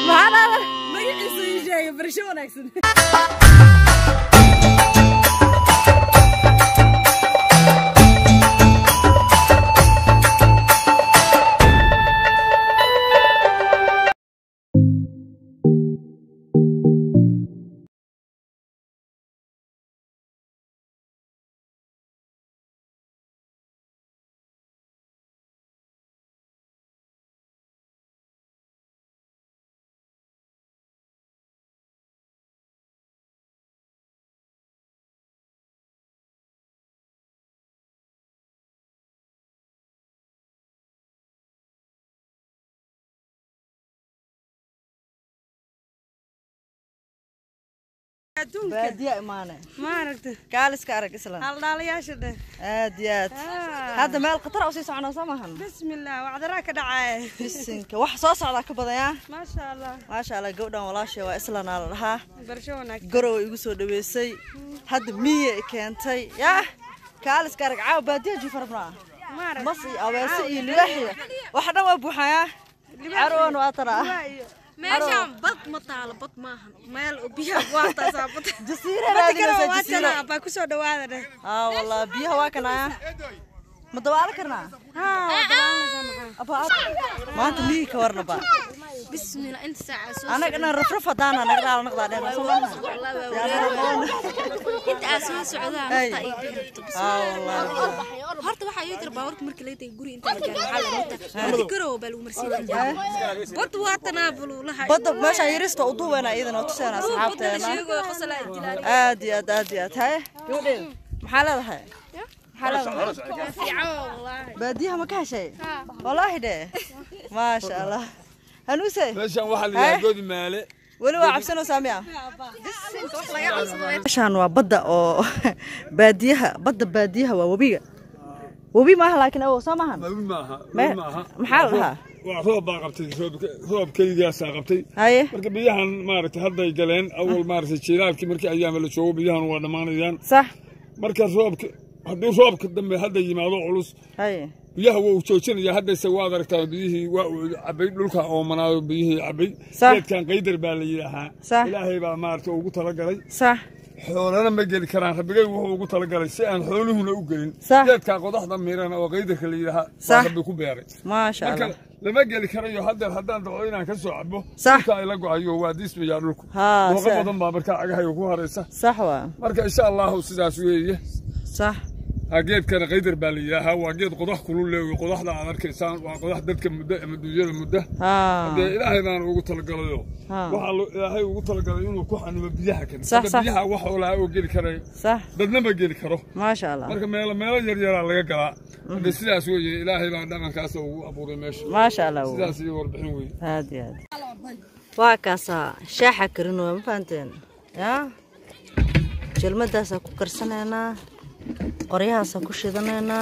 معنا ما يعيسو شيء برشو ونكسن بادية إيمانة ما عرفت كالس كارك إسلام الله لا يشده ديات هذا مال قطر أو سيسعنا سماهن بسم الله وعذراك دعاء بسنك وحصاص على كبضيا ما شاء الله ما شاء الله قودا ولا شيء وإسلام على لها برشونك قرو يقصوا دبيسي هذا مية كانتي يا كالس كارك عاو بادية جفرنا ما عرفت مصي أو سي لوحية واحدة وابوحيا عروان واترا ماشي بط مطال بط ماهن مال وبيها واطا صابت جسيرة هذه جسيرة باكوسو دواده والله بيها واكنا مدوالة كرنا دوانا سامحة أبا ما أنت مي كورنا با بسم الله أنت ساعة أنا كنا رفرفة دانا نقدر دينا أنت أساس عذاب والله هرت واحد يقدر باورك مركليتي يقولي أنت على ذكره بلو مرسيل بط واتنابل ولا بط ماشي يرست وضوءنا إذا وتسأل أصحابتنا آدي هاي محلها هاي باديها ما كان شيء والله ده ما شاء الله هنوسي ماشان واحد اللي جودي مالي ولو عبسنا سامية ماشان وبدأ أو باديها وبي معها لكن أو سامها معها محلها وروب قبتي روب كيديا ساقبتي هاي marka biyahan maaragtay hadday galeen awal maaragtay jiilaalkii markii ayaama la joogo biyahan waa dhamaanayaan صح marka roobka haddii roobka dambe hadda yimaado culus هاي biyaha wuu joojinaya hadda se waad aragtaa biyihii waa cabay dhulka oo manaayo biyihii cabay geedkan qaydar baa la yiraahdaa ilaahay baa maaragtay ugu tala galay صح xoolana ma geli karaan rabbigay wuxuu ugu tala galay si aan xooluhuna u gelin geedka qodaxda miirana oo qaydarka la yiraahdaa rabbi ku beeray ما شاء الله lama geli karayo haddaan dabo inaan ka soo cabo صح ay la go'ayo waa disbiya dhulku ها صح badan baa marka agahay ku hareysa صح waa marka insha Allah sidaas weeye صح geedkan qaydar baa la yiraahdaa waa geed qodax kulul leeyahay qodaxda aad arkaysaan waa qodax dadka muddo hadee ilaahay baan ugu talagalayo waxa ilaahay ugu talagalay inuu ku xanimo biyaha kan biyaha wax oo la oo geli karay صح dadna ma geli karo ما شاء الله marka meelo yar laga galaa hadee sidaas weeye ilaahay baan dhaqankaas ugu abuuray meesha ما شاء الله sidaas iyo warbixin weeye هادي waa kaasa shaaxa karin waa ma fahanteen ya jelmadaas ku karsanayna qoryahaas ku shidanayna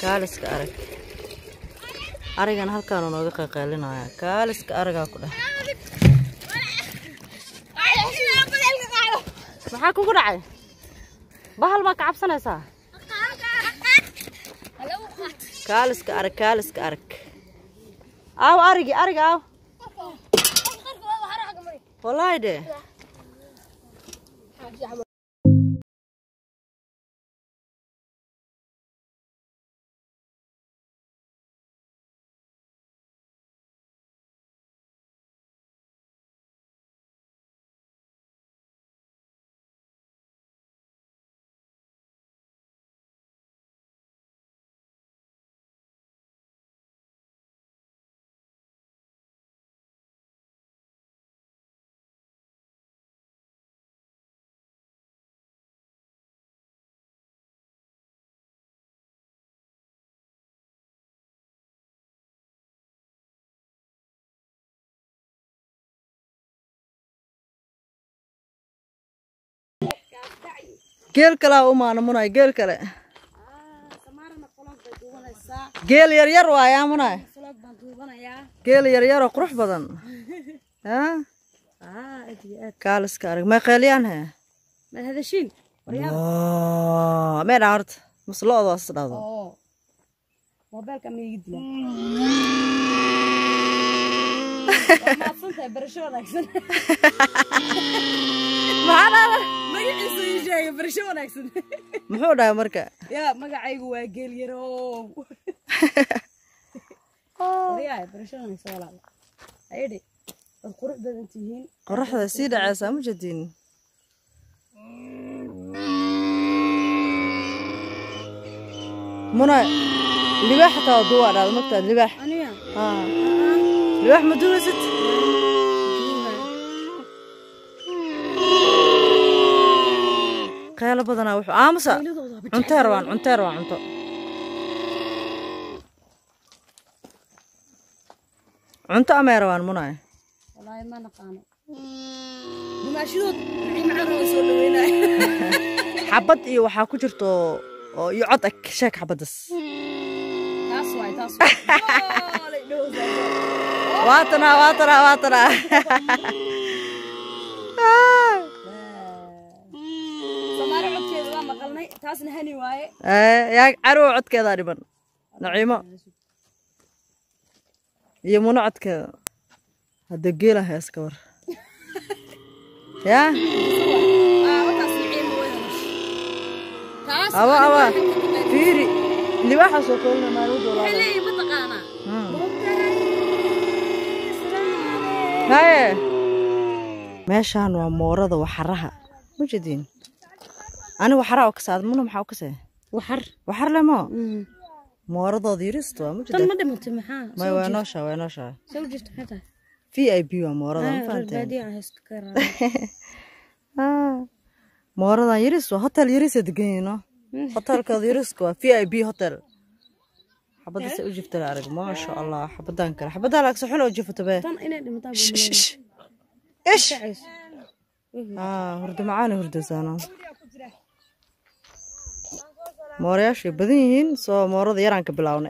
kaaliska arag arigan halkaan nooga qaqaalinaya kaaliska araga ku dhax maxaa kugu dhacay bahal ma ka cabsanaysaa kaaliska arag aw arigi aw والله ده geel kala uma namunay geel kale geel yar waaya munay geel yar oo qurux badan ha kaaliska arag ma qeeliyaan ha ما هذا شيء ما دارت مسلوض أصلاً موبايلك أمي يجي له ما صنت برشة ولا أحسن معنا ما يحسوا شيء برشة ولا أحسن محونا مركا يا ما قاعد واقيل يرو يا برشة ولا أحسن ولا أيدي القرح ده أنتين قرح هذا سيد عسى مجدين منى لباح تودوا على المكتب لباح أنا لباح مدرسة قيل بدنا وح مسا عنتروان عنتو عنتو أميروان منى والله ما نقانو ما شدود معنا وصلوا هنا حبط إيه waxaa ku jirto oo iyo cod ag sheeg xabaddas taas waatana Soomaali codkeeda waa maqalnay taasna hani waaye yaa carow codkeeda dhiban naciimo iyo muna codkeeda hada geela hees ka war يا أوا فيري اللي واحد صوتنا ما يرد ولا حلي متقانا هاي ماشان ومورده وحرها موجودين أنا وحرها وكساد منهم حاوكسه وحر لما مورده ديرست موجودة ما دمت محا ما وينوشا سوجت حتى VIP ومورده ما فهمت مورده يرس وهوتيل يرس دقينه هوتيل كذا يرس كوا VIP هوتيل حبدا سأجفت العرق ما شاء الله حبدان كره حبدا لك سحلو وجفت به إيش هرد معانا هرد زانا مورياش بدينين سو مورده يران كبلاونه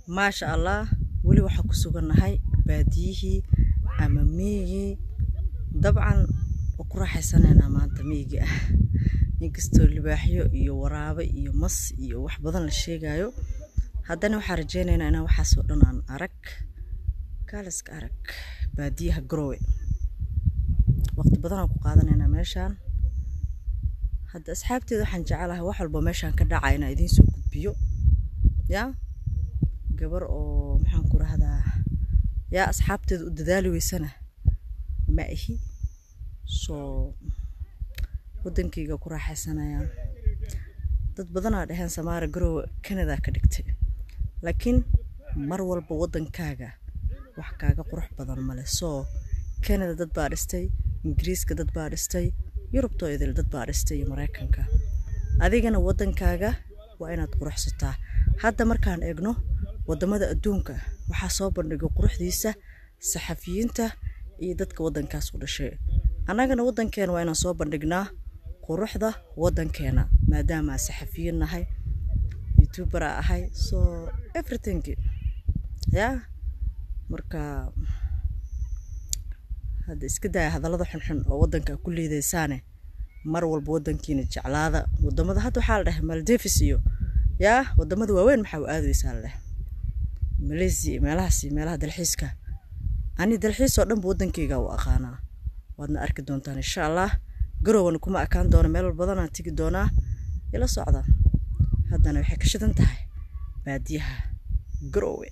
ما شاء الله ولي waxa ku sugannahay baadiyihii ama miigi dabcan ku raaxaysanayna maanta miigi ah inkastoo libaaxyo iyo waraabe iyo mas iyo wax badan la sheegayo haddana waxa rajaynaynaa inaan waxa soo dhanaan arag kaaliska arag baadiyaha Garowe waqti badan ku qaadanayna meeshaan hadda asxaabteedu waxaan jecelahay wax walba meeshaan ka dhacayna idin soo gudbiyo yaa gabar oo maxaan ku rahdaa yaa asxaabteedu u dadaali weysana ma ahi soo wadankayga ku raaxaysanayaan dad badan oo dhahan Soomaali Garowe Canada ka dhigtay laakiin mar walba wadankaaga wax kaaga qurux badan ma leh soo Canada dad baa dhistay Ingiriiska dad baa dhistay Yurubta idil dad baa dhistay Mareykanka adigana wadankaaga waa inaad quruxsataa hadda markaan eegno wadamada adduunka waxa soo bandhigo quruxdiisa saxafiyiinta iyo dadka wadankaas u dhashay anagana wadankeena waa inaan soo bandhignaa quruxda wadankeena maadaama saxafiyiin nahay youtuber ahay so everything ya marka hada iska daa hadalada xunxun oo wadanka ku liidaysaane mar walba wadankiina jeclaada wadamada hadda waxa la dhahay Maldives iyo ya wadamada waaweyn maxaa u aadaysaa leh Malaysia meelaha dalxiiska ani dalxiis oo dhan wadankayga u aqaana wadna arki doontaan insha Allah Garowe kuma akaan doona meel badan aan tagi doona ila socda haddana waxay ka shidan tahay baadiyaha Garowe